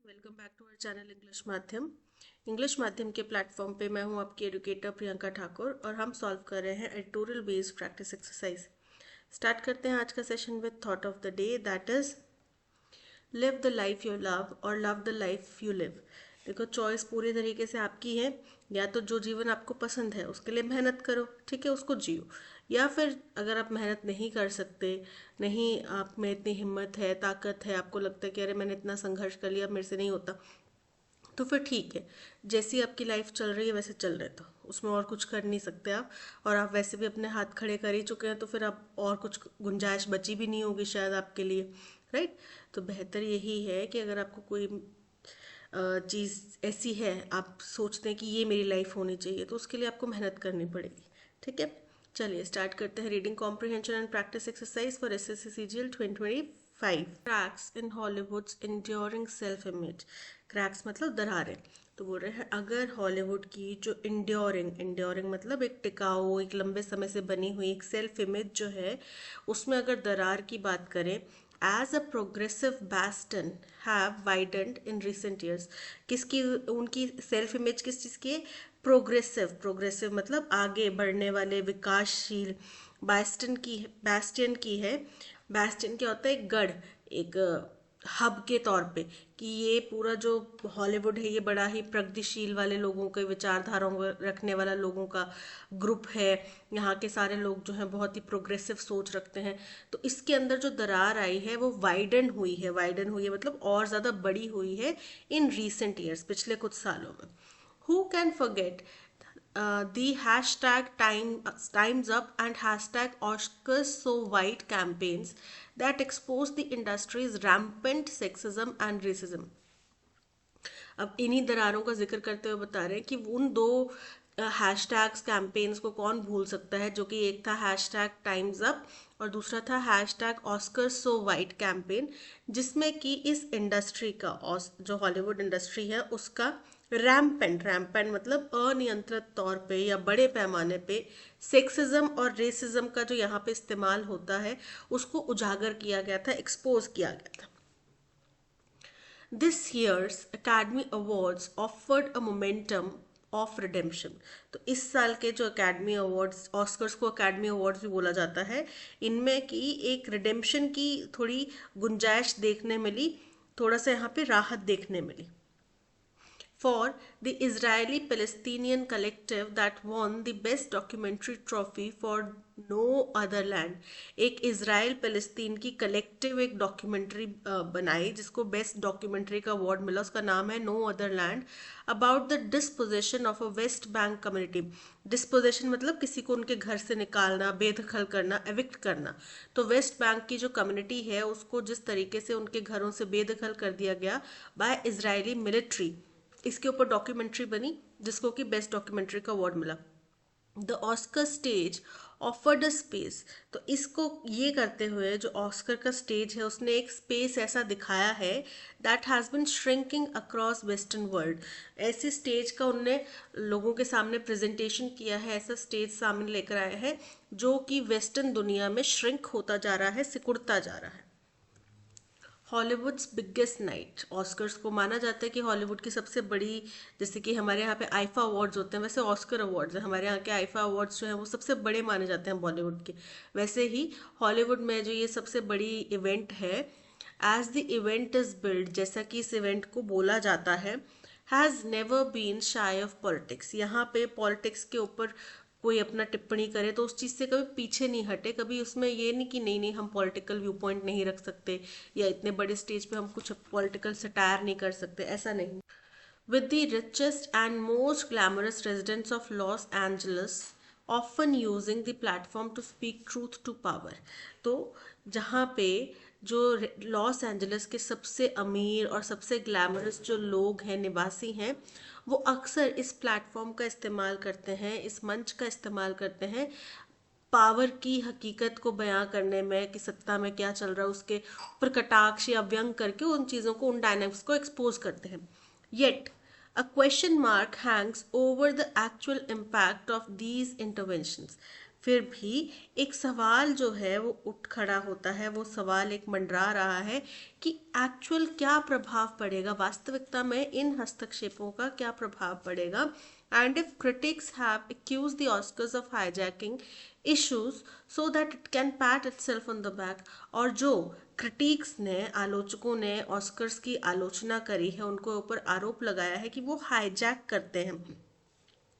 Welcome back to our channel English माध्यम के platform पे मैं हूं आपकी एडुकेटर प्रियंका ठाकुर और हम सॉल्व कर रहे हैं editorial based practice exercise. Start करते हैं आज का session with thought of the day, that is live the life you love और love the life you live. देखो, चॉइस पूरी तरीके से आपकी है। या तो जो जीवन आपको पसंद है उसके लिए मेहनत करो, ठीक है, उसको जियो। या फिर अगर आप मेहनत नहीं कर सकते, नहीं आप में इतनी हिम्मत है, ताकत है, आपको लगता है कि अरे मैंने इतना संघर्ष कर लिया, मेरे से नहीं होता, तो फिर ठीक है। जैसी आपकी लाइफ चल रही है वैसे चल रहे, तो उसमें और कुछ कर नहीं सकते आप। और आप वैसे भी अपने हाथ खड़े कर ही चुके हैं, तो फिर आप और कुछ गुंजाइश बची भी नहीं होगी शायद आपके लिए, राइट। तो बेहतर यही है कि अगर आपको कोई चीज़ ऐसी है, आप सोचते हैं कि ये मेरी लाइफ होनी चाहिए, तो उसके लिए आपको मेहनत करनी पड़ेगी, ठीक है। चलिए स्टार्ट करते हैं reading comprehension and practice exercise for SSC CGL 2025। Cracks in Hollywoods enduring self image. Cracks मतलब दरारें। तो बोल रहे हैं अगर हॉलीवुड की जो इंड्योरिंग इंड्योरिंग मतलब एक टिकाऊ, एक लंबे समय से बनी हुई एक सेल्फ इमेज जो है, उसमें अगर दरार की बात करें, as a progressive bastion have widened in recent years. किसकी, उनकी सेल्फ इमेज किस चीज़ की है? प्रोग्रेसिव। प्रोग्रेसिव मतलब आगे बढ़ने वाले, विकासशील। बैस्टियन की है। बैस्टियन क्या होता है? एक गढ़, एक हब के तौर पे, कि ये पूरा जो हॉलीवुड है ये बड़ा ही प्रगतिशील वाले लोगों के विचारधाराओं को रखने वाला लोगों का ग्रुप है। यहाँ के सारे लोग जो हैं बहुत ही प्रोग्रेसिव सोच रखते हैं। तो इसके अंदर जो दरार आई है वो वाइडन हुई है। वाइडन हुई है मतलब और ज़्यादा बड़ी हुई है इन रीसेंट ईयर्स, पिछले कुछ सालों में। Who can forget the hashtag times up and hashtag Oscars so white campaigns that expose the industry's rampant sexism and racism. अब इन्हीं दरारों का जिक्र करते हुए बता रहे हैं कि उन दो हैशटैग्स कैंपेन्स को कौन भूल सकता है, जो कि एक था हैशटैग टाइम्स अप और दूसरा था hashtag Oscar so white campaign, जिसमें कि इस इंडस्ट्री का, जो हॉलीवुड इंडस्ट्री है उसका रैम्पेंट, रैम्पेंट मतलब अनियंत्रित तौर पे या बड़े पैमाने पे सेक्सिज्म और रेसिज्म का जो यहाँ पे इस्तेमाल होता है उसको उजागर किया गया था, एक्सपोज किया गया था। This year's Academy Awards offered a momentum of redemption. तो इस साल के जो अकेडमी अवार्ड्स, ऑस्कर्स को अकेडमी अवार्ड्स भी बोला जाता है, इनमें की एक रिडेम्पशन की थोड़ी गुंजाइश देखने मिली, थोड़ा सा यहाँ पे राहत देखने मिली। For the Israeli Palestinian collective that won the best documentary trophy for no other land। एक इज़राइल पैलेस्तीन की कलेक्टिव एक डॉक्यूमेंट्री बनाई जिसको बेस्ट डॉक्यूमेंट्री का अवार्ड मिला, उसका नाम है no Other Land, about the dispossession of a West Bank community. Dispossession मतलब किसी को उनके घर से निकालना, बेदखल करना, एविक्ट करना। तो वेस्ट बैंक की जो कम्युनिटी है उसको जिस तरीके से उनके घरों से बेदखल कर दिया गया बाय इजरायली मिलिट्री, इसके ऊपर डॉक्यूमेंट्री बनी जिसको कि बेस्ट डॉक्यूमेंट्री का अवार्ड मिला। The Oscar stage offered a space. तो इसको ये करते हुए जो ऑस्कर का स्टेज है उसने एक स्पेस ऐसा दिखाया है that has been shrinking across western world. ऐसे स्टेज का उनने लोगों के सामने प्रेजेंटेशन किया है, ऐसा स्टेज सामने लेकर आया है जो कि वेस्टर्न दुनिया में श्रिंक होता जा रहा है, सिकुड़ता जा रहा है। Hollywoods biggest night. ऑस्कर्स को माना जाता है कि हॉलीवुड की सबसे बड़ी, जैसे कि हमारे यहाँ पे आईफा अवार्ड्स होते हैं वैसे ऑस्कर अवार्ड्स हैं, हमारे यहाँ के आईफा अवार्ड्स जो हैं वो सबसे बड़े माने जाते हैं बॉलीवुड के। वैसे ही हॉलीवुड में जो ये सबसे बड़ी इवेंट है, as the event is billed, जैसा कि इस इवेंट को बोला जाता है, has never been shy of politics. यहाँ पे पॉलिटिक्स के ऊपर कोई अपना टिप्पणी करे तो उस चीज़ से कभी पीछे नहीं हटे, कभी उसमें ये नहीं कि नहीं नहीं हम पॉलिटिकल व्यू पॉइंट नहीं रख सकते या इतने बड़े स्टेज पे हम कुछ पॉलिटिकल सटायर नहीं कर सकते, ऐसा नहीं। With the richest and most glamorous residents of Los Angeles often using the platform to speak truth to power. तो जहाँ पे जो लॉस एंजलिस के सबसे अमीर और सबसे ग्लैमरस जो लोग हैं, निवासी हैं, वो अक्सर इस प्लेटफॉर्म का इस्तेमाल करते हैं, इस मंच का इस्तेमाल करते हैं पावर की हकीकत को बयां करने में, कि सत्ता में क्या चल रहा है उसके ऊपर कटाक्ष या व्यंग करके उन चीज़ों को, उन डायनामिक्स को एक्सपोज करते हैं। Yet a question mark hangs over the actual impact of these interventions। फिर भी एक सवाल जो है वो उठ खड़ा होता है, वो सवाल एक मंडरा रहा है कि एक्चुअल क्या प्रभाव पड़ेगा, वास्तविकता में इन हस्तक्षेपों का क्या प्रभाव पड़ेगा। And if critics have accused the Oscars of hijacking issues so that it can pat itself on the back, और जो क्रिटिक्स ने, आलोचकों ने ऑस्कर्स की आलोचना करी है, उनको ऊपर आरोप लगाया है कि वो हाईजैक करते हैं,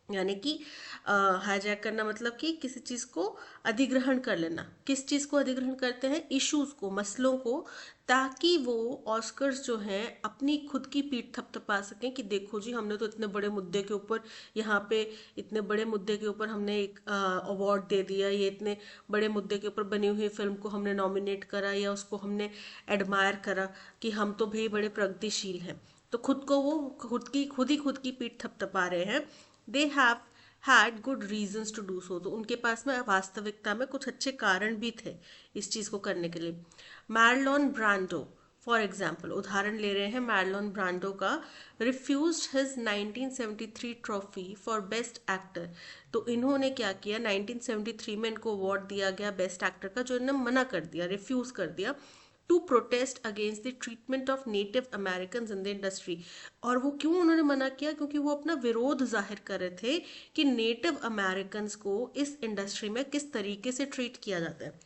यानी कि हाईजैक करना मतलब कि किसी चीज को अधिग्रहण कर लेना। किस चीज को अधिग्रहण करते हैं? इश्यूज को, मसलों को, ताकि वो ऑस्कर्स जो हैं अपनी खुद की पीठ थपथपा सकें कि देखो जी, हमने तो इतने बड़े मुद्दे के ऊपर, यहाँ पे इतने बड़े मुद्दे के ऊपर हमने एक अवार्ड दे दिया, ये इतने बड़े मुद्दे के ऊपर बनी हुई फिल्म को हमने नॉमिनेट करा या उसको हमने एडमायर करा कि हम तो भाई बड़े प्रगतिशील हैं। तो खुद को वो खुद ही पीठ थपथपा रहे हैं। They have had good reasons to do so, तो उनके पास में वास्तविकता में कुछ अच्छे कारण भी थे इस चीज को करने के लिए। मार्लोन ब्रांडो फॉर एग्जाम्पल, उदाहरण ले रहे हैं मार्लोन ब्रांडो का, refused his 1973 trophy for best actor. तो इन्होंने क्या किया, 1973 में इनको अवार्ड दिया गया बेस्ट एक्टर का, जो इन्होंने मना कर दिया, रिफ्यूज कर दिया, to protest against the treatment of Native American in the industry. और वो क्यों उन्होंने मना किया? क्योंकि वो अपना विरोध जाहिर कर रहे थे कि नेटिव अमेरिकन को इस इंडस्ट्री में किस तरीके से ट्रीट किया जाता है।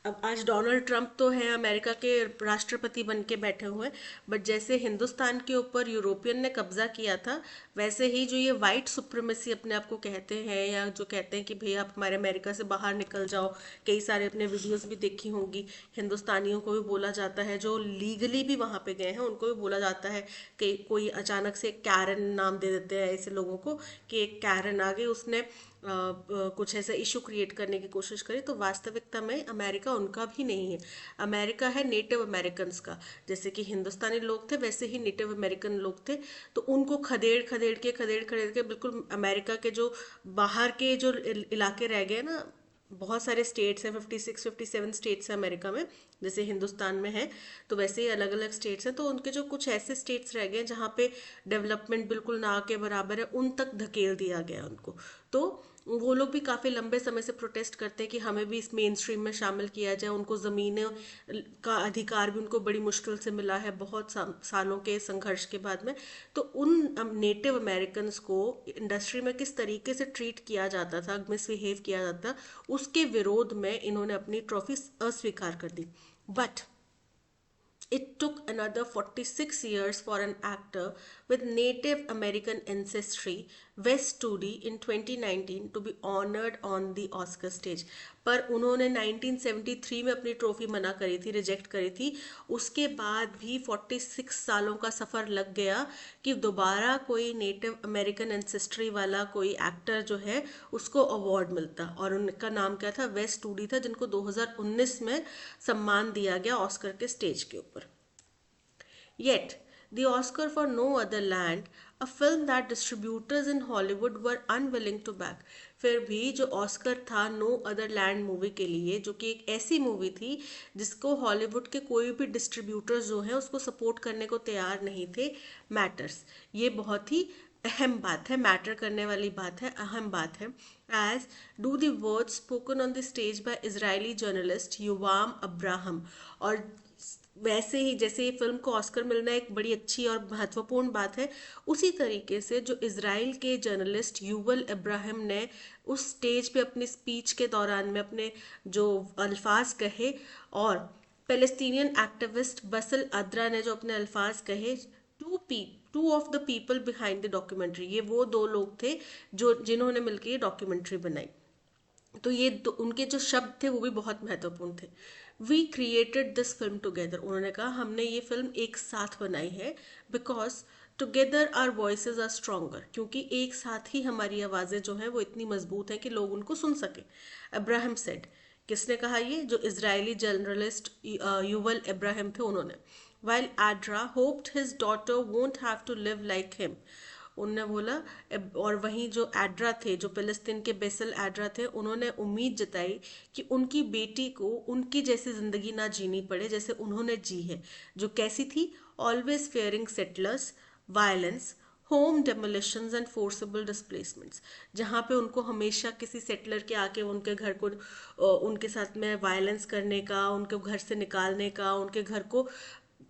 अब आज डोनाल्ड ट्रंप तो है, अमेरिका के राष्ट्रपति बन के बैठे हुए हैं, बट जैसे हिंदुस्तान के ऊपर यूरोपियन ने कब्जा किया था, वैसे ही जो ये वाइट सुप्रीमेसी अपने आप को कहते हैं, या जो कहते हैं कि भैया आप हमारे अमेरिका से बाहर निकल जाओ, कई सारे अपने वीडियोस भी देखी होंगी, हिंदुस्तानियों को भी बोला जाता है, जो लीगली भी वहां पे गए हैं उनको भी बोला जाता है कि कोई अचानक से कैरन नाम दे देते हैं ऐसे लोगों को कि एक कैरन आ गई, उसने कुछ ऐसा इशू क्रिएट करने की कोशिश करी। तो वास्तविकता में अमेरिका उनका भी नहीं है, अमेरिका है नेटिव अमेरिकन का। जैसे कि हिंदुस्तानी लोग थे, वैसे ही नेटिव अमेरिकन लोग थे। तो उनको खदेड़ खदेड़ के बिल्कुल अमेरिका के जो बाहर के जो इलाके रह गए ना, बहुत सारे स्टेट्स हैं, 56-57 स्टेट्स हैं अमेरिका में, जैसे हिंदुस्तान में है, तो वैसे ही अलग अलग स्टेट्स हैं। तो उनके जो कुछ ऐसे स्टेट्स रह गए जहाँ पे डेवलपमेंट बिल्कुल ना के बराबर है, उन तक धकेल दिया गया उनको। तो वो लोग भी काफ़ी लंबे समय से प्रोटेस्ट करते हैं कि हमें भी इस मेन स्ट्रीम में शामिल किया जाए। उनको ज़मीनें का अधिकार भी उनको बड़ी मुश्किल से मिला है, बहुत सालों के संघर्ष के बाद में। तो उन नेटिव अमेरिकन को इंडस्ट्री में किस तरीके से ट्रीट किया जाता था, मिसबिहेव किया जाता, उसके विरोध में इन्होंने अपनी ट्रॉफी अस्वीकार कर दी। But it took another 46 years for an actor with Native American ancestry, Wes Studi, in 2019 to be honored on the Oscar stage. पर उन्होंने 1973 में अपनी ट्रॉफी मना करी थी, रिजेक्ट करी थी। उसके बाद भी 46 सालों का सफ़र लग गया कि दोबारा कोई नेटिव अमेरिकन एंसेस्ट्री वाला कोई एक्टर जो है उसको अवार्ड मिलता, और उनका नाम क्या था? वेस स्टूडी था, जिनको 2019 में सम्मान दिया गया ऑस्कर के स्टेज के ऊपर। Yet, the Oscar for No Other Land, a film that distributors in Hollywood were unwilling to back. फिर भी जो ऑस्कर था नो अदर लैंड मूवी के लिए, जो कि एक ऐसी मूवी थी जिसको हॉलीवुड के कोई भी डिस्ट्रीब्यूटर्स जो है उसको सपोर्ट करने को तैयार नहीं थे, मैटर्स। ये बहुत ही अहम बात है, मैटर करने वाली बात है, अहम बात है। As do the words spoken on the stage by Israeli journalist Yuval Abraham. और वैसे ही जैसे ये फिल्म को ऑस्कर मिलना एक बड़ी अच्छी और महत्वपूर्ण बात है, उसी तरीके से जो इजराइल के जर्नलिस्ट युवल इब्राहिम ने उस स्टेज पे अपनी स्पीच के दौरान में अपने जो अल्फाज कहे, और पैलेस्टीनियन एक्टिविस्ट बसल अदरा ने जो अपने अल्फाज कहे, two of the people behind the documentary, ये वो दो लोग थे जो जिन्होंने मिलकर ये डॉक्यूमेंट्री बनाई। तो ये उनके जो शब्द थे वो भी बहुत महत्वपूर्ण थे। We created this film together, उन्होंने कहा हमने ये फिल्म एक साथ बनाई है, because together our voices are stronger, क्योंकि एक साथ ही हमारी आवाज़ें जो हैं वो इतनी मजबूत हैं कि लोग उनको सुन सके। अब्राहम सेड, किसने कहा? ये जो इजरायली जर्नलिस्ट युवल इब्राहिम थे उन्होंने। While Adra hoped his daughter won't have to live like him, उनने बोला, और वहीं जो एड्रा थे, जो फिलिस्तीन के बेसल एड्रा थे, उन्होंने उम्मीद जताई कि उनकी बेटी को उनकी जैसी जिंदगी ना जीनी पड़े जैसे उन्होंने जी है, जो कैसी थी? Always fearing settlers, violence, home demolitions and forcible displacements, जहाँ पे उनको हमेशा किसी सेटलर के आके उनके घर को उनके साथ में वायलेंस करने का, उनके घर से निकालने का, उनके घर को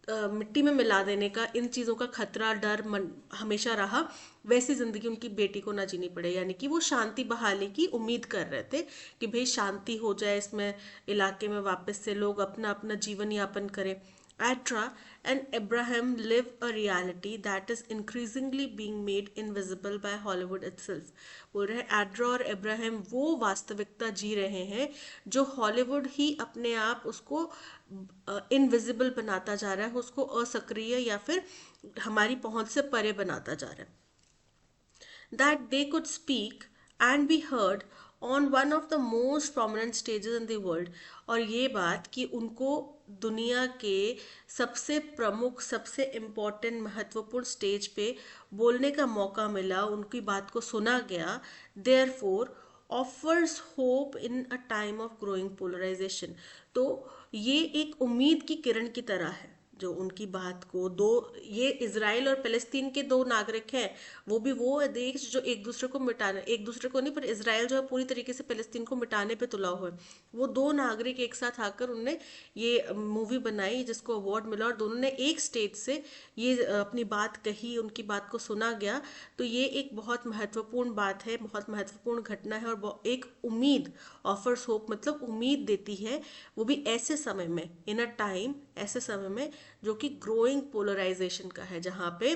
मिट्टी में मिला देने का, इन चीज़ों का खतरा डर हमेशा रहा। वैसी जिंदगी उनकी बेटी को ना जीनी पड़े, यानी कि वो शांति बहाली की उम्मीद कर रहे थे कि भाई शांति हो जाए इसमें इलाके में, वापस से लोग अपना अपना जीवन यापन करें। Atra and Abraham live a reality that is increasingly being made invisible by Hollywood itself. बोल रहे हैं एड्रा और अब्राहम वो वास्तविकता जी रहे हैं जो हॉलीवुड ही अपने आप उसको इनविजिबल बनाता जा रहा है, उसको असक्रिय या फिर हमारी पहुंच से परे बनाता जा रहा है। That they could speak and be heard on one of the most prominent stages in the world, और ये बात कि उनको दुनिया के सबसे प्रमुख, सबसे इम्पोर्टेंट, महत्वपूर्ण स्टेज पे बोलने का मौका मिला, उनकी बात को सुना गया, therefore offers hope in a time of growing polarization। तो ये एक उम्मीद की किरण की तरह है जो उनकी बात को दो, ये इजराइल और फिलिस्तीन के दो नागरिक हैं, वो भी वो देश जो एक दूसरे को मिटाने, एक दूसरे को नहीं पर इजराइल जो है पूरी तरीके से फिलिस्तीन को मिटाने पे तुला हुआ है, वो दो नागरिक एक साथ आकर उनने ये मूवी बनाई जिसको अवार्ड मिला, और दोनों ने एक स्टेज से ये अपनी बात कही, उनकी बात को सुना गया। तो ये एक बहुत महत्वपूर्ण बात है, बहुत महत्वपूर्ण घटना है, और एक उम्मीद, ऑफर्स होप मतलब उम्मीद देती है, वो भी ऐसे समय में, इन अ टाइम, ऐसे समय में जो कि ग्रोइंग पोलराइजेशन का है, जहाँ पे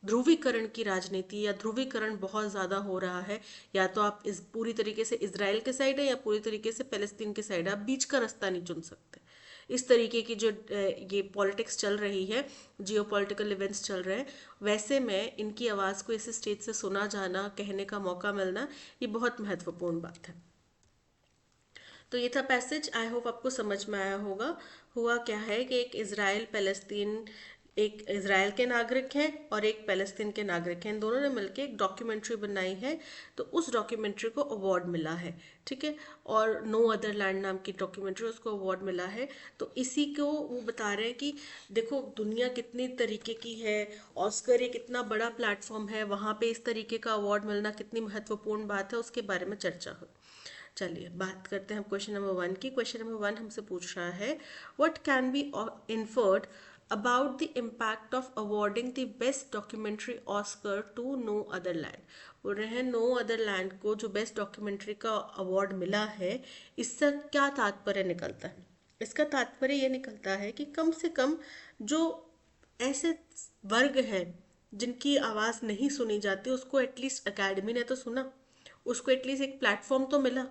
ध्रुवीकरण की राजनीति या ध्रुवीकरण बहुत ज्यादा हो रहा है। या तो आप इस पूरी तरीके से इजराइल के साइड है या पूरी तरीके से फिलिस्तीन के साइड है, आप बीच का रास्ता नहीं चुन सकते। इस तरीके की जो ये पॉलिटिक्स चल रही है, जियो पॉलिटिकल इवेंट्स चल रहे हैं, वैसे में इनकी आवाज़ को इस स्टेज से सुना जाना, कहने का मौका मिलना, ये बहुत महत्वपूर्ण बात है। तो ये था पैसेज, आई होप आपको समझ में आया होगा। हुआ क्या है कि एक इजराइल पैलेस्तीन, एक इजराइल के नागरिक हैं और एक पैलेस्तीन के नागरिक हैं, इन दोनों ने मिलकर एक डॉक्यूमेंट्री बनाई है। तो उस डॉक्यूमेंट्री को अवार्ड मिला है, ठीक है, और नो अदर लैंड नाम की डॉक्यूमेंट्री, उसको अवार्ड मिला है। तो इसी को वो बता रहे हैं कि देखो दुनिया कितनी तरीके की है, ऑस्कर एक इतना बड़ा प्लेटफॉर्म है, वहाँ पे इस तरीके का अवार्ड मिलना कितनी महत्वपूर्ण बात है, उसके बारे में चर्चा हो। चलिए बात करते हैं हम क्वेश्चन नंबर 1 की। क्वेश्चन नंबर 1 हमसे पूछ रहा है, what can be inferred about the impact of awarding the best documentary Oscar to No Other Land. बोल रहे हैं नो अदर लैंड को जो बेस्ट डॉक्यूमेंट्री का अवार्ड मिला है, इससे क्या तात्पर्य निकलता है? इसका तात्पर्य ये निकलता है कि कम से कम जो ऐसे वर्ग हैं जिनकी आवाज़ नहीं सुनी जाती, उसको एटलीस्ट अकेडमी ने तो सुना, उसको एटलीस्ट एक प्लेटफॉर्म तो मिला।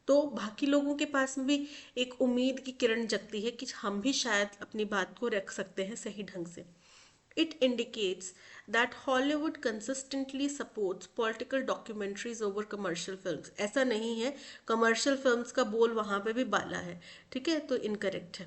तो बाकी लोगों के पास में भी एक उम्मीद की किरण जगती है कि हम भी शायद अपनी बात को रख सकते हैं सही ढंग से। It indicates that Hollywood consistently supports political documentaries over commercial films. ऐसा नहीं है, कमर्शियल फिल्म्स का बोल वहां पे भी बाला है, ठीक है, तो इनकरेक्ट है।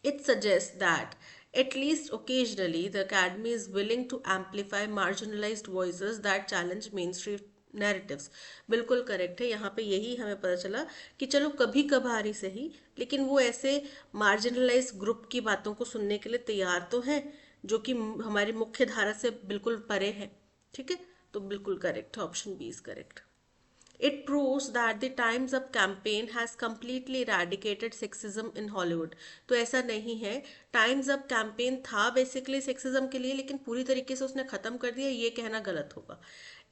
It suggests that, at least occasionally, the Academy is willing to amplify marginalized voices that challenge mainstream narratives। बिल्कुल करेक्ट है, यहाँ पे यही हमें पता चला कि चलो कभी कभार ही सही, लेकिन वो ऐसे मार्जिनलाइज ग्रुप की बातों को सुनने के लिए तैयार तो हैं जो कि हमारी मुख्य धारा से बिल्कुल परे है, ठीक है, तो बिल्कुल करेक्ट है, option B is correct. It proves that the Time's Up campaign has completely eradicated sexism in Hollywood। तो ऐसा नहीं है, टाइम्स अप कैंपेन था बेसिकली सेक्सिज्म के लिए, लेकिन पूरी तरीके से उसने खत्म कर दिया, ये कहना गलत होगा।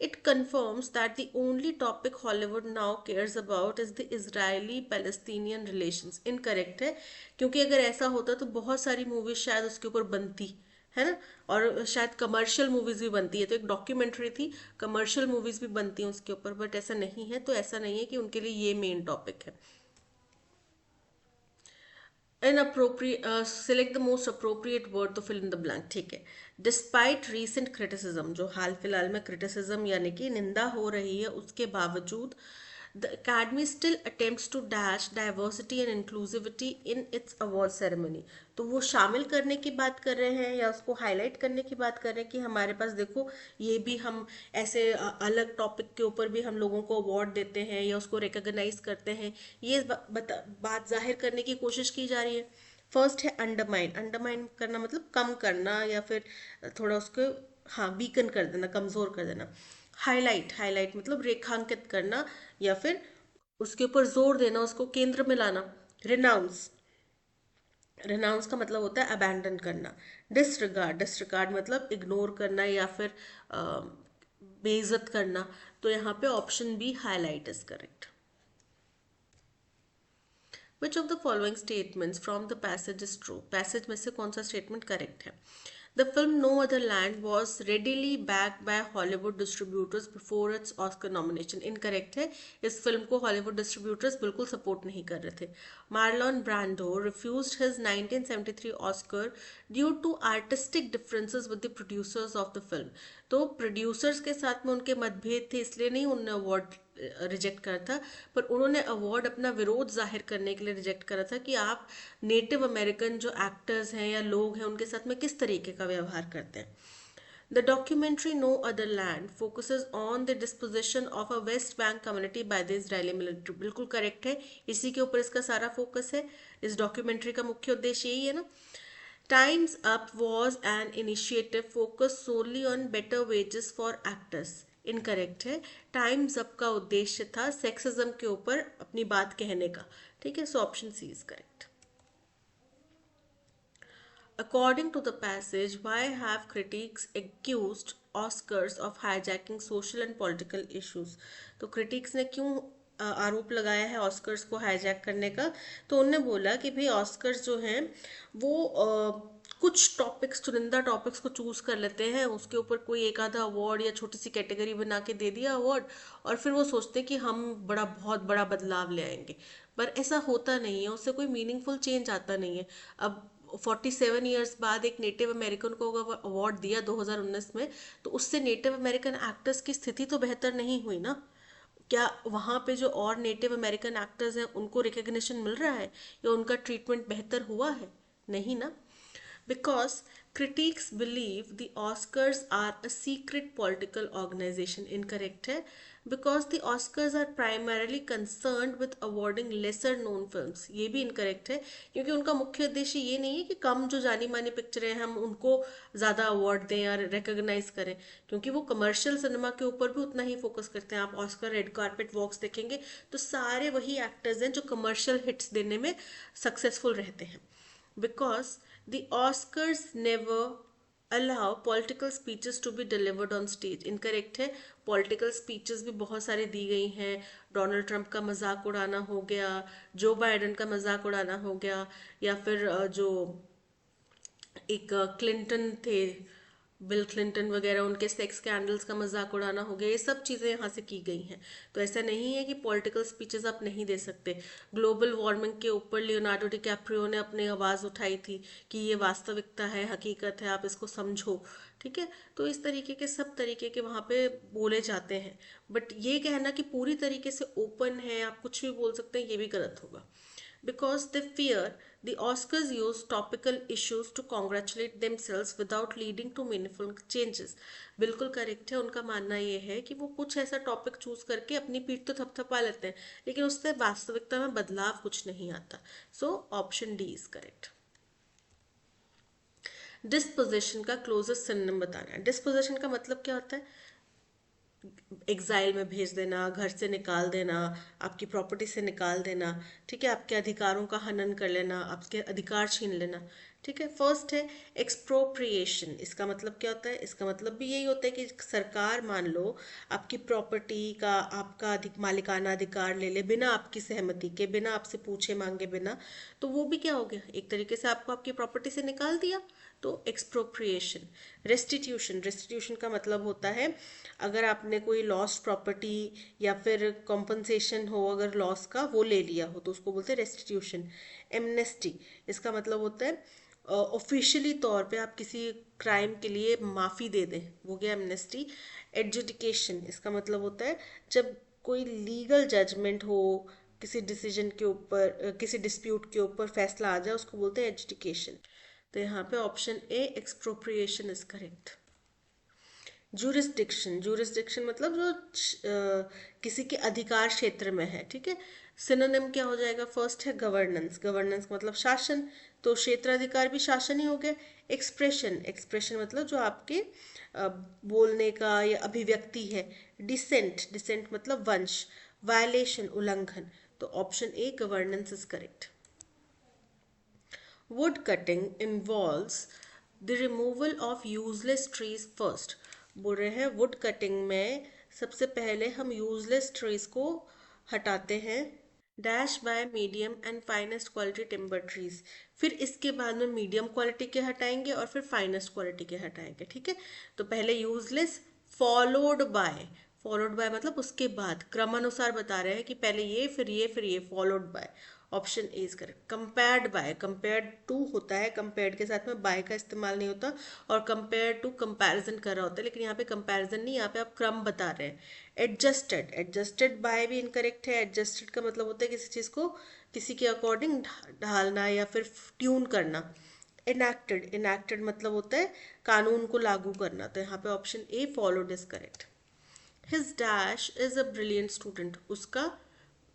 It confirms that the only topic Hollywood now cares about is the Israeli-Palestinian relations। Incorrect है, क्योंकि अगर ऐसा होता तो बहुत सारी मूवीज शायद उसके ऊपर बनती है ना, और शायद कमर्शियल मूवीज भी बनती है। तो एक डॉक्यूमेंट्री थी, कमर्शियल मूवीज भी बनती हैं उसके ऊपर, बट ऐसा नहीं है। तो ऐसा नहीं है कि उनके लिए ये मेन टॉपिक है। Inappropriate, select the most appropriate word to fill in the blank, ठीक है। डिस्पाइट रीसेंट क्रिटिसिज्म, जो हाल फिलहाल में क्रिटिसिज्म यानी कि निंदा हो रही है, उसके बावजूद the academy still attempts to dash diversity and inclusivity in its award ceremony। तो वो शामिल करने की बात कर रहे हैं या उसको हाईलाइट करने की बात कर रहे हैं कि हमारे पास देखो ये भी, हम ऐसे अलग टॉपिक के ऊपर भी हम लोगों को अवार्ड देते हैं या उसको रिकॉग्नाइज करते हैं, ये बात जाहिर करने की कोशिश की जा रही है। फर्स्ट है अंडरमाइन, अंडरमाइन करना मतलब कम करना या फिर थोड़ा उसको हाँ वीकन कर देना, कमजोर कर देना। हाईलाइट, हाईलाइट मतलब रेखांकित करना या फिर उसके ऊपर जोर देना, उसको केंद्र में लाना। रिनाउंस, रिनाउंस का मतलब होता है अबैंडन करना। डिसरिगार्ड, डिसरिगार्ड मतलब इग्नोर करना या फिर बेइज्जत करना। तो यहाँ पे option B highlight is correct. Which of the following statements from the passage is true? Passage में से कौन सा स्टेटमेंट करेक्ट है? The film No Other Land was readily backed by Hollywood distributors before its Oscar nomination. Incorrect है, इस film को Hollywood distributors बिल्कुल support नहीं कर रहे थे। Marlon Brando refused his 1973 Oscar due to artistic differences with the producers of the film. तो producers के साथ में उनके मतभेद थे, इसलिए नहीं उन्होंने अवार्ड रिजेक्ट करा था, पर उन्होंने अवार्ड अपना विरोध जाहिर करने के लिए रिजेक्ट करा था कि आप नेटिव अमेरिकन जो एक्टर्स हैं या लोग हैं उनके साथ में किस तरीके का व्यवहार करते हैं। The documentary No Other Land focuses on the dispossession of a West Bank community by the Israeli military. बिल्कुल करेक्ट है, इसी के ऊपर इसका सारा फोकस है, इस डॉक्यूमेंट्री का मुख्य उद्देश्य यही है ना। Time's Up was an initiative focused solely on better wages for actors. Incorrect है, टाइम्स अप का उद्देश्य था सेक्सिज्म के ऊपर अपनी बात कहने का। ठीक है, so option C is correct. According to the passage, why have critics accused Oscars of hijacking social and political issues? तो critics ने क्यों आरोप लगाया है ऑस्कर्स को हाईजैक करने का? तो उनने बोला कि भाई ऑस्कर्स जो हैं वो कुछ टॉपिक्स, चुनिंदा टॉपिक्स को चूज कर लेते हैं, उसके ऊपर कोई एक आधा अवार्ड या छोटी सी कैटेगरी बना के दे दिया अवार्ड, और फिर वो सोचते हैं कि हम बड़ा बहुत बड़ा बदलाव ले आएंगे। पर ऐसा होता नहीं है, उससे कोई मीनिंगफुल चेंज आता नहीं है। अब 47 ईयर्स बाद एक नेटिव अमेरिकन को अवार्ड दिया 2019 में, तो उससे नेटिव अमेरिकन एक्टर्स की स्थिति तो बेहतर नहीं हुई ना। क्या वहाँ पे जो और नेटिव अमेरिकन एक्टर्स हैं उनको रिकग्निशन मिल रहा है या उनका ट्रीटमेंट बेहतर हुआ है? नहीं ना। Because critics believe the Oscars are a secret political organization. Incorrect है, because the Oscars are primarily concerned with awarding lesser known films. ये भी incorrect है, क्योंकि उनका मुख्य उद्देश्य ये नहीं है कि कम जो जानी मानी पिक्चरें हैं हम उनको ज़्यादा अवार्ड दें या रिकग्नाइज करें, क्योंकि वो कमर्शियल सिनेमा के ऊपर भी उतना ही फोकस करते हैं। आप ऑस्कर रेड कार्पेट वॉक्स देखेंगे तो सारे वही एक्टर्स हैं जो कमर्शियल हिट्स देने में सक्सेसफुल रहते हैं। Because the Oscars never allow political speeches to be delivered on stage. Incorrect है, political speeches भी बहुत सारी दी गई हैं। डोनाल्ड ट्रंप का मजाक उड़ाना हो गया, जो बाइडन का मजाक उड़ाना हो गया, या फिर जो एक क्लिंटन थे, बिल क्लिंटन वगैरह, उनके सेक्स स्कैंडल्स का मजाक उड़ाना हो गया, ये सब चीज़ें यहाँ से की गई हैं। तो ऐसा नहीं है कि पॉलिटिकल स्पीचेस आप नहीं दे सकते। ग्लोबल वार्मिंग के ऊपर लियोनार्डो डिकैप्रियो ने अपनी आवाज़ उठाई थी कि ये वास्तविकता है, हकीकत है, आप इसको समझो। ठीक है, तो इस तरीके के सब तरीके के वहाँ पे बोले जाते हैं। बट ये कहना कि पूरी तरीके से ओपन है, आप कुछ भी बोल सकते हैं, ये भी गलत होगा। Because they fear the Oscars use topical issues to congratulate themselves without leading to meaningful changes. बिल्कुल करेक्ट है, उनका मानना ये है कि वो कुछ ऐसा टॉपिक चूज करके अपनी पीठ तो थपथपा लेते हैं, लेकिन उससे वास्तविकता में बदलाव कुछ नहीं आता। So option D is correct. Disposition का क्लोजेस्ट सिनोनिम बताना है। डिस्पोजिशन का मतलब क्या होता है? एग्जाइल में भेज देना, घर से निकाल देना, आपकी प्रॉपर्टी से निकाल देना। ठीक है, आपके अधिकारों का हनन कर लेना, आपके अधिकार छीन लेना। ठीक है, फर्स्ट है एक्सप्रोप्रिएशन। इसका मतलब क्या होता है? इसका मतलब भी यही होता है कि सरकार मान लो आपकी प्रॉपर्टी का आपका मालिकाना अधिकार ले ले बिना आपकी सहमति के, बिना आपसे पूछे मांगे बिना, तो वो भी क्या हो गया? एक तरीके से आपको आपकी प्रॉपर्टी से निकाल दिया, तो एक्सप्रोप्रिएशन। रेस्टिट्यूशन, रेस्टिट्यूशन का मतलब होता है अगर आपने कोई लॉस्ट प्रॉपर्टी या फिर कॉम्पनसेशन हो अगर लॉस का, वो ले लिया हो, तो उसको बोलते हैं रेस्टिट्यूशन। एमनेस्टी, इसका मतलब होता है ऑफिशियली तौर पे आप किसी क्राइम के लिए माफ़ी दे दें, वो गया एमनेस्टी। एडजुडिकेशन, इसका मतलब होता है जब कोई लीगल जजमेंट हो किसी डिसीजन के ऊपर, किसी डिस्प्यूट के ऊपर फैसला आ जाए, उसको बोलते हैं एडजुडिकेशन। तो यहाँ पे option A expropriation is correct. Jurisdiction, jurisdiction मतलब जो किसी के अधिकार क्षेत्र में है। ठीक है, सिनोनिम क्या हो जाएगा? फर्स्ट है गवर्नेंस, गवर्नेंस मतलब शासन, तो क्षेत्राधिकार भी शासन ही हो गया। एक्सप्रेशन, एक्सप्रेशन मतलब जो आपके बोलने का या अभिव्यक्ति है। डिसेंट, डिसेंट मतलब वंश। वायलेशन, उल्लंघन। तो option A governance is correct. Wood cutting involves the removal of useless trees first. बोल रहे हैं वुड कटिंग में सबसे पहले हम यूजलेस ट्रीज को हटाते हैं। Dash by medium and finest quality timber trees, फिर इसके बाद में मीडियम क्वालिटी के हटाएंगे और फिर फाइनेस्ट क्वालिटी के हटाएंगे। ठीक है, तो पहले useless, followed by, followed by मतलब उसके बाद, क्रमानुसार बता रहे हैं कि पहले ये फिर ये फिर ये, followed by. Option A is correct. Compared by, compared to होता है, कंपेयर्ड के साथ में बाय का इस्तेमाल नहीं होता, और कंपेयर टू कंपैरिजन कर रहा होता है, लेकिन यहाँ पे कंपैरिजन नहीं, यहाँ पे आप क्रम बता रहे हैं। एडजस्टेड, एडजस्टेड बाय भी इनकरेक्ट है। एडजस्टेड का मतलब होता है किसी चीज को किसी के अकॉर्डिंग ढालना या फिर ट्यून करना। इनैक्टेड, इनैक्टेड मतलब होता है कानून को लागू करना, तो यहाँ पे option A followed is correct. His dash is a brilliant student, उसका,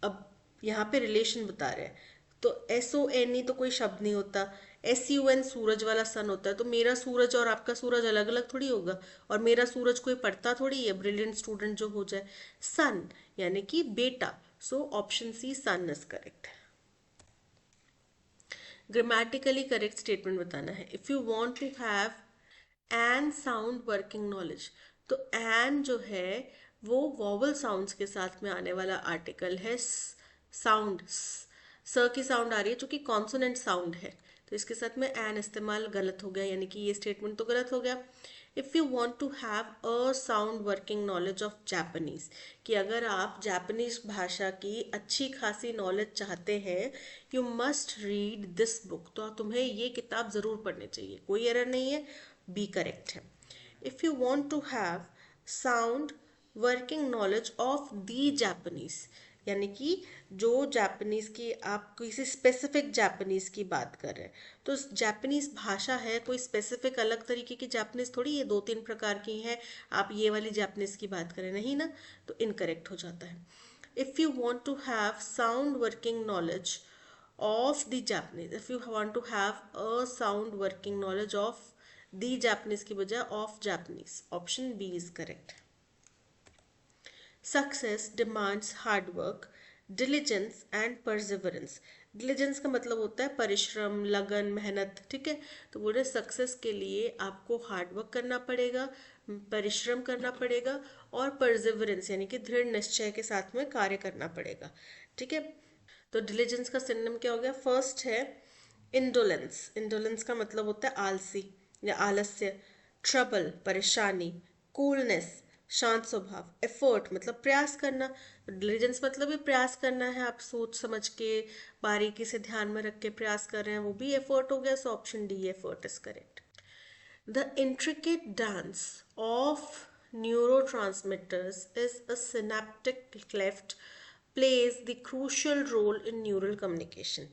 अब यहाँ पे रिलेशन बता रहे हैं, तो SONE तो कोई शब्द नहीं होता। SUN सूरज वाला सन होता है, तो मेरा सूरज और आपका सूरज अलग अलग थोड़ी होगा, और मेरा सूरज कोई पढ़ता थोड़ी है, ब्रिलियंट स्टूडेंट जो हो जाए। सन यानी कि बेटा, so option C son is correct. Grammatically correct statement बताना है। If you want to have an sound working knowledge, तो एन जो है वो वॉवल साउंड्स के साथ में आने वाला आर्टिकल है। साउंड, स की साउंड आ रही है जो कि कॉन्सोनेंट साउंड है, तो इसके साथ में एन इस्तेमाल गलत हो गया, यानी कि ये स्टेटमेंट तो गलत हो गया। If you want to have a sound working knowledge of Japanese, कि अगर आप जापानीज भाषा की अच्छी खासी नॉलेज चाहते हैं, you must read this book, तो तुम्हें ये किताब ज़रूर पढ़नी चाहिए, कोई एरर नहीं है, बी करेक्ट है। If you want to have sound working knowledge of the Japanese, यानी कि जो जापानीज की, आप किसी स्पेसिफिक जापानीज की बात कर रहे हैं, तो जापानीज भाषा है, कोई स्पेसिफिक अलग तरीके की जापानीज थोड़ी, ये 2-3 प्रकार की हैं, आप ये वाली जापानीज की बात करें, नहीं ना, तो इनकरेक्ट हो जाता है। If you want to have sound working knowledge of the Japanese, if you want to have a sound working knowledge of the Japanese की बजाय of Japanese, option B is correct. Success demands hard work, diligence and perseverance. Diligence का मतलब होता है परिश्रम, लगन, मेहनत। ठीक है, तो बोले सक्सेस के लिए आपको हार्ड वर्क करना पड़ेगा, परिश्रम करना पड़ेगा, और परसिवरेंस यानी कि दृढ़ निश्चय के साथ में कार्य करना पड़ेगा। ठीक है, तो डिलीजेंस का सिनोनिम क्या हो गया? फर्स्ट है इंडोलेंस, इंडोलेंस का मतलब होता है आलसी या आलस्य। ट्रबल, परेशानी। कूलनेस, शांत स्वभाव। एफर्ट मतलब प्रयास करना, डिलीजेंस मतलब भी प्रयास करना है, आप सोच समझ के बारीकी से ध्यान में रख के प्रयास कर रहे हैं, वो भी एफर्ट हो गया, so option D effort is correct. The intricate dance of neurotransmitters is a synaptic cleft plays the crucial role in neural communication.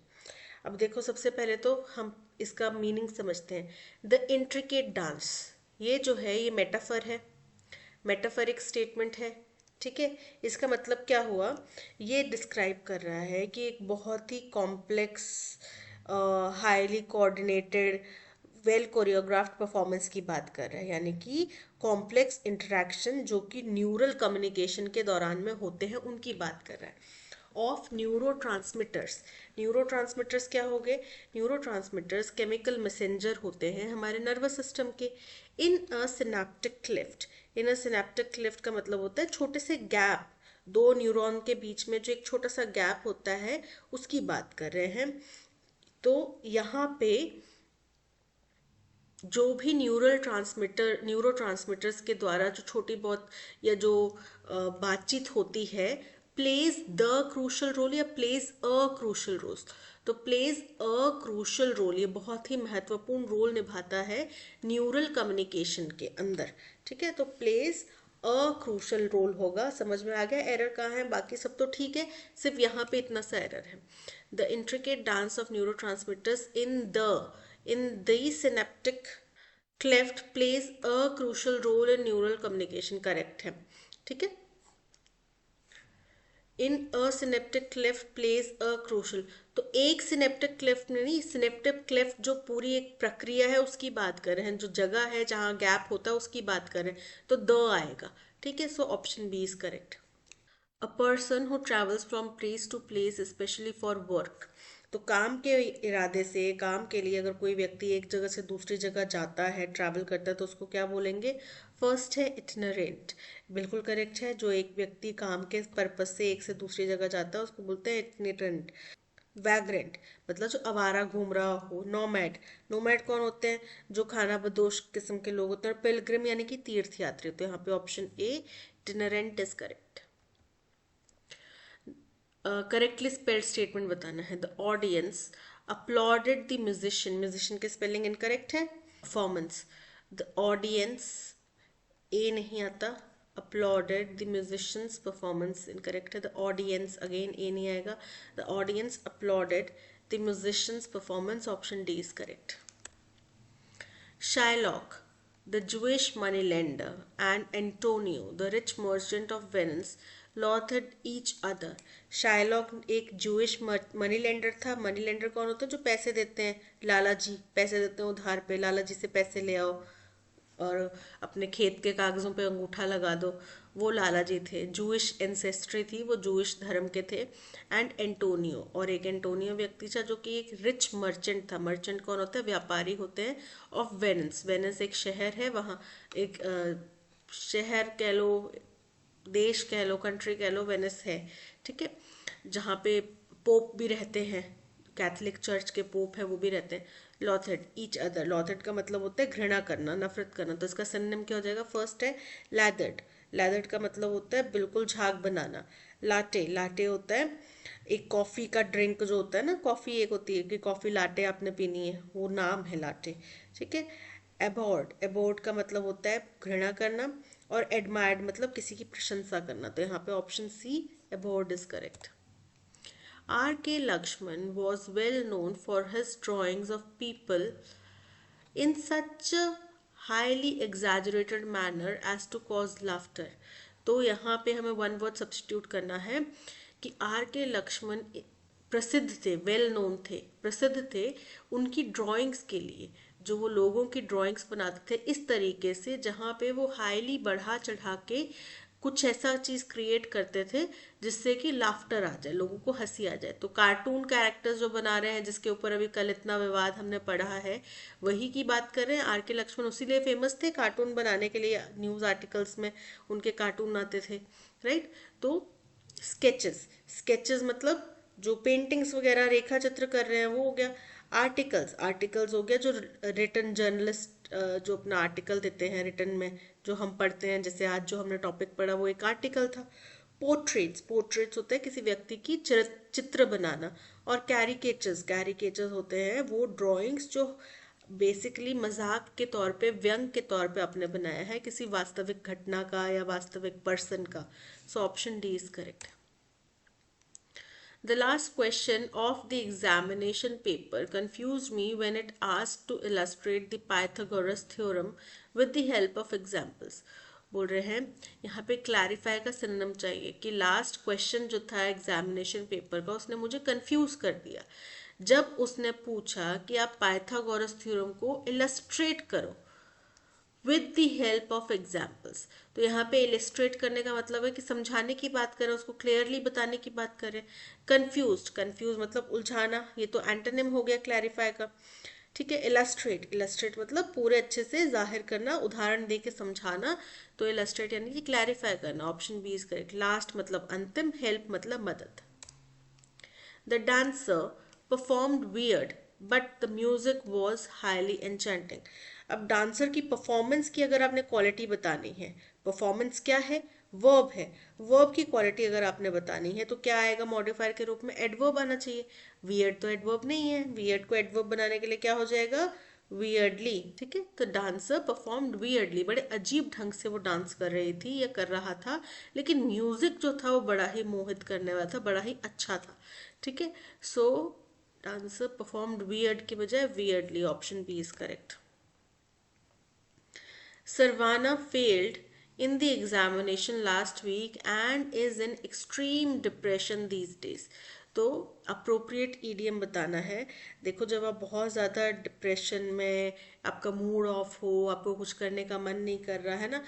अब देखो, सबसे पहले तो हम इसका मीनिंग समझते हैं। द इंट्रिकेट डांस, ये जो है ये मेटाफर है, मेटाफरिक स्टेटमेंट है। ठीक है, इसका मतलब क्या हुआ? ये डिस्क्राइब कर रहा है कि एक बहुत ही complex, highly coordinated, well choreographed performance की बात कर रहा है, यानी कि कॉम्प्लेक्स इंटरेक्शन जो कि न्यूरल कम्युनिकेशन के दौरान में होते हैं, उनकी बात कर रहा है। ऑफ न्यूरोट्रांसमिटर्स, न्यूरोट्रांसमिटर्स क्या हो गए? न्यूरोट्रांसमिटर्स केमिकल मैसेंजर होते हैं हमारे नर्वस सिस्टम के। इन a synaptic Clift, in a synaptic Clift का मतलब होता है छोटे से गैप, दो न्यूरॉन के बीच में जो एक छोटा सा गैप होता है, उसकी बात कर रहे हैं। तो यहाँ पे जो भी न्यूरो ट्रांसमिटर्स के द्वारा जो छोटी बहुत या जो बातचीत होती है, प्लेज द क्रूशल रोल या प्लेज अ क्रूशल रोल, तो प्लेज अ क्रूशल रोल, ये बहुत ही महत्वपूर्ण रोल निभाता है न्यूरल कम्युनिकेशन के अंदर। ठीक है, तो प्लेज अ क्रूशल रोल होगा। समझ में आ गया एरर कहाँ है? बाकी सब तो ठीक है, सिर्फ यहाँ पे इतना सा एरर है। The intricate dance of neuro transmitters in the synaptic cleft plays a crucial role in neural communication, correct है। ठीक है, in a synaptic cleft plays a crucial. तो एक सिनेप्टिक क्लेफ्ट में नहीं, सिनेप्टिक क्लेफ्ट जो पूरी एक प्रक्रिया है उसकी बात कर रहे हैं, जो जगह है जहाँ गैप होता है उसकी बात कर रहे हैं, तो द आएगा। ठीक है, so option B is correct. A person who travels from place to place especially for work. तो काम के इरादे से, काम के लिए अगर कोई व्यक्ति एक जगह से दूसरी जगह जाता है, ट्रैवल करता है, तो उसको क्या बोलेंगे? फर्स्ट है इटिनरेंट, बिल्कुल करेक्ट है। जो एक व्यक्ति काम के पर्पज से एक से दूसरी जगह जाता है उसको बोलते हैं इटिनरेंट। वैग्रेंट मतलब जो आवारा घूम रहा हो। नोमैड, नोमैड कौन होते हैं? जो खाना बदोश किस्म के लोग होते हैं। पिलग्रिम यानी कि तीर्थ यात्री। तो यहाँ पे option A itinerant is correct. Correctly spelled statement बताना है। The audience uploaded the musician, musician के स्पेलिंग इनकरेक्ट है। परफॉर्मेंस, द ऑडियंस, ए नहीं आता, uploaded the musicians performance incorrect है। द ऑडियंस, अगेन ए नहीं आएगा। The audience uploaded the musicians performance, option D is correct. Shylock, the Jewish moneylender, and Antonio, the rich merchant of Venice, loathed each other. Shylock एक Jewish money lender था। Money lender कौन होता है? जो पैसे देते हैं, लाला जी पैसे देते हैं उधार पे, लाला जी से पैसे ले आओ और अपने खेत के कागजों पे अंगूठा लगा दो, वो लाला जी थे। जूइश एंसेस्ट्री थी, वो जूइश धर्म के थे। एंड एंटोनियो, और एक एंटोनियो व्यक्ति था जो कि एक रिच मर्चेंट था। मर्चेंट कौन होता है? व्यापारी होते हैं। ऑफ वेनिस, वेनिस एक शहर है, वहाँ एक शहर कह लो, देश कह लो, कंट्री कह लो, वेनिस है। ठीक है, जहाँ पे पोप भी रहते हैं, कैथलिक चर्च के पोप है वो भी रहते हैं। लॉथेड ईच अदर, लॉथेड का मतलब होता है घृणा करना, नफरत करना। तो इसका सिनोनिम क्या हो जाएगा? फर्स्ट है लैदर्ड, लैदर्ड का मतलब होता है बिल्कुल झाग बनाना। लाटे, लाटे होता है एक कॉफी का ड्रिंक जो होता है ना, कॉफी एक होती है कि कॉफी लाटे आपने पीनी है, वो नाम है लाटे। ठीक है। एबॉर्ड, एबॉर्ड का मतलब होता है घृणा करना। और एडमायर्ड मतलब किसी की प्रशंसा करना। तो यहाँ पे option C aboard is correct. R. K. Lakshman was well known for his drawings of people in such a highly exaggerated manner as to cause laughter. तो यहाँ पे हमें वन वर्ड सब्स्टिट्यूट करना है कि आर के लक्ष्मण प्रसिद्ध थे, वेल नोन थे, प्रसिद्ध थे उनकी ड्राइंग्स के लिए, जो वो लोगों की ड्राइंग्स बनाते थे इस तरीके से जहाँ पे वो हाईली बढ़ा चढ़ा के कुछ ऐसा चीज क्रिएट करते थे जिससे कि लाफ्टर आ जाए, लोगों को हंसी आ जाए। तो कार्टून कैरेक्टर्स जो बना रहे हैं, जिसके ऊपर अभी कल इतना विवाद हमने पढ़ा है, वही की बात कर रहे हैं। आर के लक्ष्मण उसीलिए फेमस थे, कार्टून बनाने के लिए न्यूज आर्टिकल्स में उनके कार्टून आते थे, राइट। तो स्केचेस, स्केचेस मतलब जो पेंटिंग्स वगैरह रेखा चित्र कर रहे हैं वो हो गया। आर्टिकल्स, आर्टिकल्स हो गया जो रिटन जर्नलिस्ट जो अपना आर्टिकल देते हैं रिटन में, जो हम पढ़ते हैं, जैसे आज जो हमने टॉपिक पढ़ा वो एक आर्टिकल था। पोर्ट्रेट्स, पोर्ट्रेट्स होते हैं किसी व्यक्ति की चित्र बनाना। और कैरिकेचर्स, कैरिकेचर्स होते हैं वो ड्राइंग्स जो बेसिकली मजाक के तौर पे, व्यंग के तौर पे आपने बनाया है किसी वास्तविक घटना का या वास्तविक पर्सन का। So option D is correct. The last question of the examination paper confused me when it asked to illustrate the Pythagoras theorem with the help of examples. बोल रहे हैं यहाँ पे क्लैरिफाई का सिनोनिम चाहिए कि लास्ट क्वेश्चन जो था एग्जामिनेशन पेपर का, उसने मुझे कंफ्यूज कर दिया जब उसने पूछा कि आप पाइथागोरस थ्योरम को इलस्ट्रेट करो with the help of examples. तो यहाँ पे इलिस्ट्रेट करने का मतलब है कि समझाने की बात करें, उसको क्लियरली बताने की बात करें। कंफ्यूज, कंफ्यूज मतलब उलझाना, ये तो एंटोनिम हो गया क्लैरिफाई का। ठीक है। इलस्ट्रेट, इलस्ट्रेट मतलब पूरे अच्छे से जाहिर करना, उदाहरण दे के समझाना। तो इलस्ट्रेट यानी कि क्लैरिफाई करना, option B is correct. Last मतलब अंतिम, हेल्प मतलब मदद। The dancer performed weird, but the music was highly enchanting. अब डांसर की परफॉर्मेंस की अगर आपने क्वालिटी बतानी है, परफॉर्मेंस क्या है? वर्ब है। वर्ब की क्वालिटी अगर आपने बतानी है तो क्या आएगा मॉडिफायर के रूप में? एडवर्ब आना चाहिए। वियर्ड तो एडवर्ब नहीं है, वियर्ड को एडवर्ब बनाने के लिए क्या हो जाएगा? वियर्डली। ठीक है, तो डांसर परफॉर्म्ड वियर्डली, बड़े अजीब ढंग से वो डांस कर रही थी या कर रहा था, लेकिन म्यूजिक जो था वो बड़ा ही मोहित करने वाला था, बड़ा ही अच्छा था। ठीक है, सो डांसर परफॉर्म्ड वियर्ड की बजाय weirdly, option B is correct. Sarvana failed in the examination last week and is in extreme depression these days. तो अप्रोप्रिएट ईडियम बताना है। देखो जब आप बहुत ज़्यादा डिप्रेशन में, आपका मूड ऑफ हो, आपको कुछ करने का मन नहीं कर रहा है ना,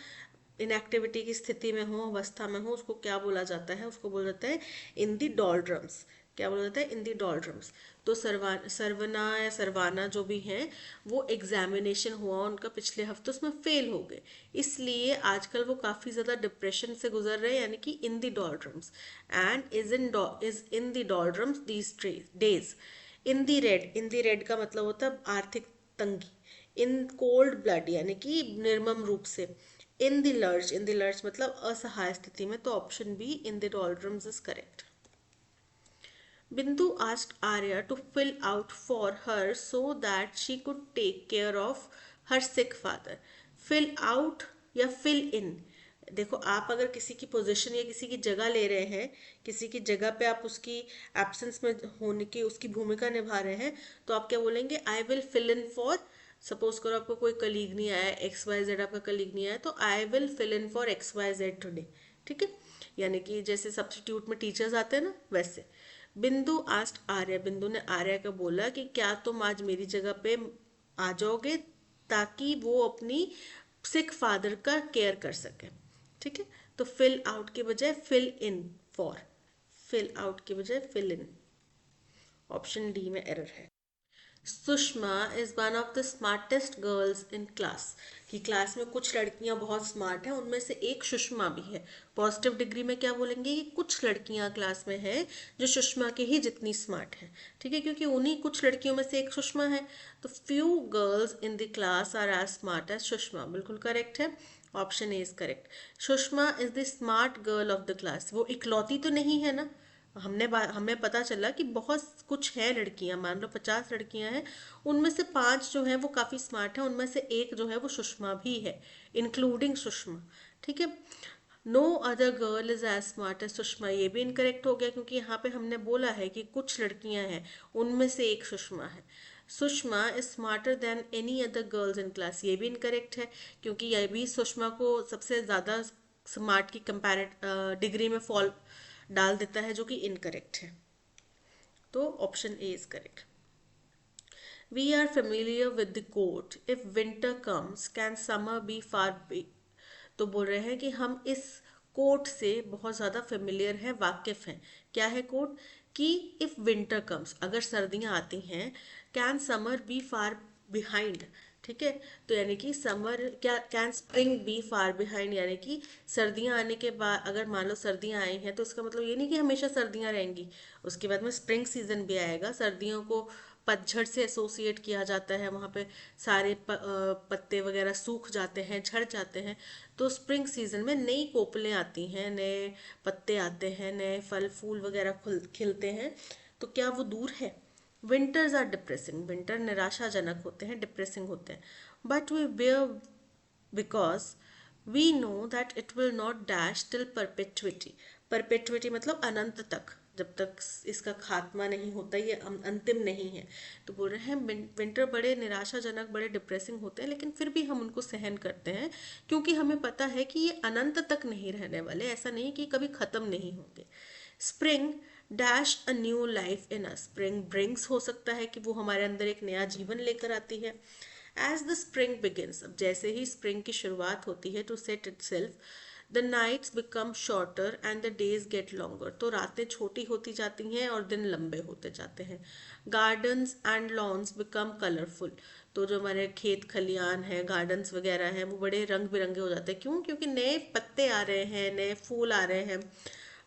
इनएक्टिविटी की स्थिति में हो, अवस्था में हो, उसको क्या बोला जाता है? उसको बोला जाता है इन दी डॉल्ड्रम्स। क्या बोला जाता है? इन दी डॉल्ड्रम्स। तो सरवना या सरवाना जो भी हैं, वो एग्जामिनेशन हुआ उनका पिछले हफ्ते, उसमें फेल हो गए, इसलिए आजकल वो काफ़ी ज़्यादा डिप्रेशन से गुजर रहे हैं, यानी कि in the doldrums. And is in the doldrums these days. In the red का मतलब होता है आर्थिक तंगी। इन कोल्ड ब्लड यानी कि निर्मम रूप से। इन द लर्च मतलब असहाय स्थिति में। तो option be in the डॉल्ड्रम्स is correct. Bindu asked Arya to fill out for her so that she could take care of her sick father. Fill out या fill in, देखो आप अगर किसी की पोजीशन या किसी की जगह ले रहे हैं, किसी की जगह पे आप उसकी एब्सेंस में होने की उसकी भूमिका निभा रहे हैं, तो आप क्या बोलेंगे? I will fill in for, suppose करो आपको कोई कलीग नहीं आया, एक्स वाई जेड आपका कलीग नहीं आया, तो I will fill in for X Y Z today. ठीक है, यानी कि जैसे सब्स्टिट्यूट में टीचर्स आते हैं ना, वैसे। बिंदु आस्ट आर्या, बिंदु ने आर्या को बोला कि क्या तुम आज मेरी जगह पे आ जाओगे, ताकि वो अपनी सिक फादर का केयर कर सके। ठीक है, तो फिल आउट के बजाय fill in for, fill out के बजाय फिल इन। ऑप्शन डी में एरर है। Sushma is one of the smartest girls in class, कि क्लास में कुछ लड़कियां बहुत स्मार्ट हैं, उनमें से एक सुषमा भी है। पॉजिटिव डिग्री में क्या बोलेंगे? कि कुछ लड़कियां क्लास में हैं जो सुषमा के ही जितनी स्मार्ट है। ठीक है, क्योंकि उन्हीं कुछ लड़कियों में से एक सुषमा है। तो few girls in the class are as smart as Sushma, बिल्कुल करेक्ट है। Option A is correct. Sushma is the smart girl of the class, वो इकलौती तो नहीं है ना। हमें पता चला कि बहुत कुछ है लड़कियां, मान लो 50 लड़कियां हैं, उनमें से 5 जो हैं वो काफ़ी स्मार्ट हैं, उनमें से एक जो है वो सुषमा भी है, इंक्लूडिंग सुषमा। ठीक है, no other girl is as smart as Sushma, ये भी इनकरेक्ट हो गया, क्योंकि यहाँ पे हमने बोला है कि कुछ लड़कियां हैं, उनमें से एक सुषमा है। Sushma is smarter than any other girls in class, ये भी इनकरेक्ट है, क्योंकि ये भी सुषमा को सबसे ज़्यादा स्मार्ट की कंपैरेट डिग्री में फॉल डाल देता है, जो कि इनकरेक्ट है। तो option A is correct. We are familiar with the quote, if winter comes can summer be far be. तो बोल रहे हैं कि हम इस कोट से बहुत ज़्यादा फेमिलियर हैं, वाकिफ हैं। क्या है कोट? कि इफ विंटर कम्स, अगर सर्दियाँ आती हैं, can summer be far behind. ठीक है, तो यानी कि समर क्या, can spring be far behind, यानी कि सर्दियाँ आने के बाद, अगर मान लो सर्दियाँ आई हैं, तो इसका मतलब ये नहीं कि हमेशा सर्दियाँ रहेंगी, उसके बाद में स्प्रिंग सीजन भी आएगा। सर्दियों को पतझड़ से एसोसिएट किया जाता है, वहाँ पे सारे पत्ते वगैरह सूख जाते हैं, झड़ जाते हैं। तो स्प्रिंग सीजन में नई कोपलें आती हैं, नए पत्ते आते हैं, नए फल फूल वगैरह खिलते हैं। तो क्या वो दूर है? विंटर्स आर डिप्रेसिंग, विंटर निराशाजनक होते हैं, डिप्रेसिंग होते हैं। But we bear because we know that it will not dash till perpetuity. Perpetuity मतलब अनंत तक, जब तक इसका खात्मा नहीं होता, ये अंतिम नहीं है। तो बोल रहे हैं विंटर बड़े निराशाजनक, बड़े डिप्रेसिंग होते हैं, लेकिन फिर भी हम उनको सहन करते हैं, क्योंकि हमें पता है कि ये अनंत तक नहीं रहने वाले, ऐसा नहीं कि कभी ख़त्म नहीं होंगे। Spring dash a new life in us, spring brings हो सकता है कि वो हमारे अंदर एक नया जीवन लेकर आती है। एज द स्प्रिंग बिगिन्स, अब जैसे ही स्प्रिंग की शुरुआत होती है, to set itself, the nights become shorter and the days get longer, तो रातें छोटी होती जाती हैं और दिन लंबे होते जाते हैं। Gardens and lawns become colourful, तो जो हमारे खेत खलियान हैं, गार्डन्स वगैरह हैं, वो बड़े रंग बिरंगे हो जाते हैं। क्यों? क्योंकि नए पत्ते आ रहे हैं, नए फूल आ रहे हैं।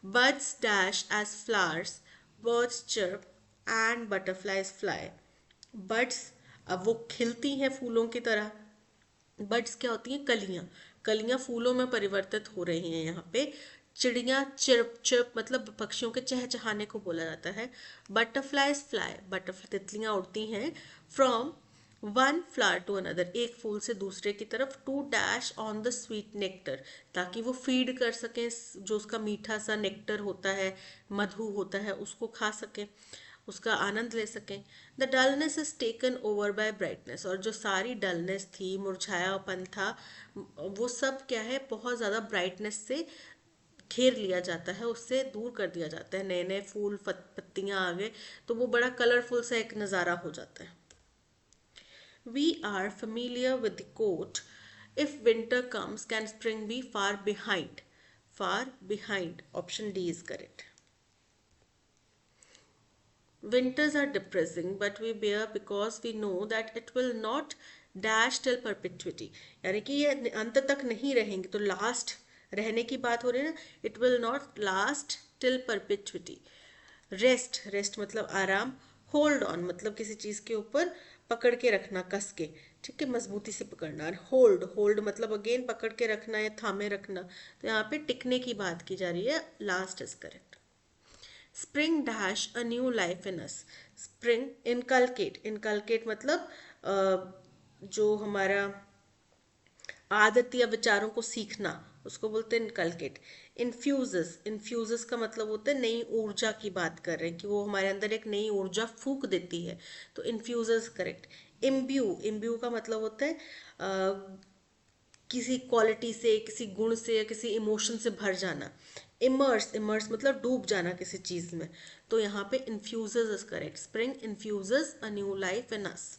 Birds dash as flowers, birds chirp and butterflies fly. Birds, अब वो खिलती हैं फूलों की तरह। बर्ड्स क्या होती हैं? कलियां, कलियां फूलों में परिवर्तित हो रही हैं यहाँ पे। चिड़िया चिर्प, चिर्प मतलब पक्षियों के चहचहाने को बोला जाता है। बटरफ्लाइज फ्लाई, बटरफ्लाई तितलियां उड़ती हैं। From one flower to another, एक फूल से दूसरे की तरफ। To dash on the sweet nectar, ताकि वो फीड कर सकें, जो उसका मीठा सा नेक्टर होता है, मधु होता है, उसको खा सकें। उसका आनंद ले सकें। The dullness is taken over by brightness, और जो सारी डलनेस थी, मुरझायापन था, वो सब क्या है, बहुत ज़्यादा ब्राइटनेस से घेर लिया जाता है, उससे दूर कर दिया जाता है। नए नए फूल पत्तियां आ गए तो वो बड़ा कलरफुल सा एक नज़ारा हो जाता है। We are familiar with the quote, if winter comes, can spring be far behind? Far behind. Option D is correct. Winters are depressing, but we bear because we know that it will not dash till perpetuity. यानी कि ये अंत तक नहीं रहेंगे, तो last रहने की बात हो रही है ना, it will not last till perpetuity. Rest, rest मतलब आराम। होल्ड ऑन मतलब किसी चीज के ऊपर पकड़ के रखना, कस के, ठीक है, मजबूती से पकड़ना। होल्ड, होल्ड मतलब अगेन पकड़ के रखना या थामे रखना, तो यहाँ पे टिकने की बात की जा रही है। Last is correct. Spring dash a new life in us. Spring inculcate, inculcate मतलब जो हमारा आदत या विचारों को सीखना, उसको बोलते हैं इनकलकेट। इन्फ्यूजस, इन्फ्यूजस का मतलब होता है नई ऊर्जा की बात कर रहे हैं, कि वो हमारे अंदर एक नई ऊर्जा फूंक देती है, तो इन्फ्यूजस करेक्ट। इम्ब्यू, इम्ब्यू का मतलब होता है किसी क्वालिटी से, किसी गुण से या किसी इमोशन से भर जाना। इमर्स, इमर्स मतलब डूब जाना किसी चीज में, तो यहाँ पे infuses is correct. Spring infuses a new life in us.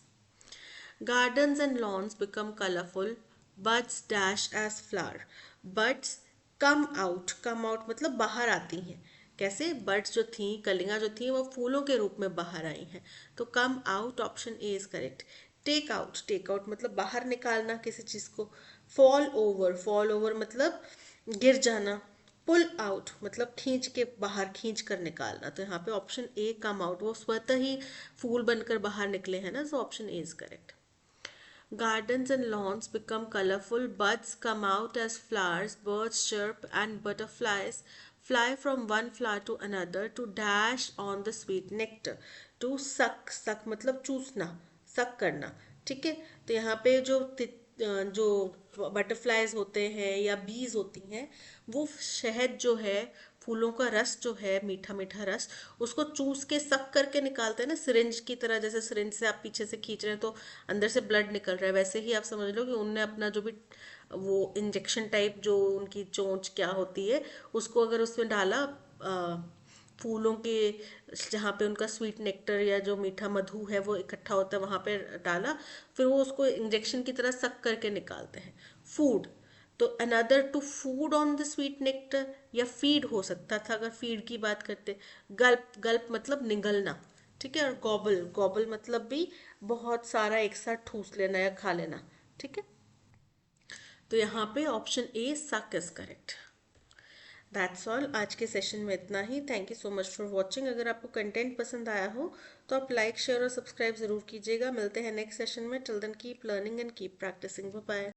Gardens and lawns become colorful. Buds dash as flower. Buds come out मतलब बाहर आती हैं। कैसे? बर्ड्स जो थी, कलियां जो थी, वो फूलों के रूप में बाहर आई हैं, तो come out, option A is correct. Take out, take out मतलब बाहर निकालना किसी चीज को। फॉल ओवर, फॉल ओवर मतलब गिर जाना। पुल आउट मतलब खींच के बाहर, खींच कर निकालना, तो यहाँ पे ऑप्शन ए कम आउट, वो स्वतः ही फूल बनकर बाहर निकले हैं ना, so option A is correct. Gardens and lawns become colorful, buds come out as flowers, birds chirp, and butterflies fly from one flower to another to dash on the sweet nectar. To suck, suck मतलब चूसना, suck करना, ठीक है। तो यहाँ पे जो butterflies होते हैं या बीज होती हैं, वो शहद जो है, फूलों का रस जो है, मीठा मीठा रस, उसको चूस के सक करके निकालते हैं ना, सिरिंज की तरह। जैसे सिरिंज से आप पीछे से खींच रहे हैं तो अंदर से ब्लड निकल रहा है, वैसे ही आप समझ लो कि उनने अपना जो भी वो इंजेक्शन टाइप, जो उनकी चोंच क्या होती है, उसको अगर उसमें डाला, फूलों के जहाँ पे उनका स्वीट नेक्टर या जो मीठा मधु है वो इकट्ठा होता है, वहां पे डाला, फिर वो उसको इंजेक्शन की तरह सक करके निकालते हैं। फूड, तो another to food on the sweet nectar, या फीड हो सकता था अगर फीड की बात करते। गल्प, गल्प मतलब निगलना, ठीक है। और गॉबल, गॉबल मतलब भी बहुत सारा एक साथ ठूस लेना या खा लेना, ठीक है। तो यहाँ पे ऑप्शन ए सक इज करेक्ट। दैट्स ऑल, आज के सेशन में इतना ही। Thank you so much for watching. अगर आपको कंटेंट पसंद आया हो तो आप लाइक, शेयर और सब्सक्राइब जरूर कीजिएगा। मिलते हैं नेक्स्ट सेशन में। Till then keep learning and keep practising. Bye bye.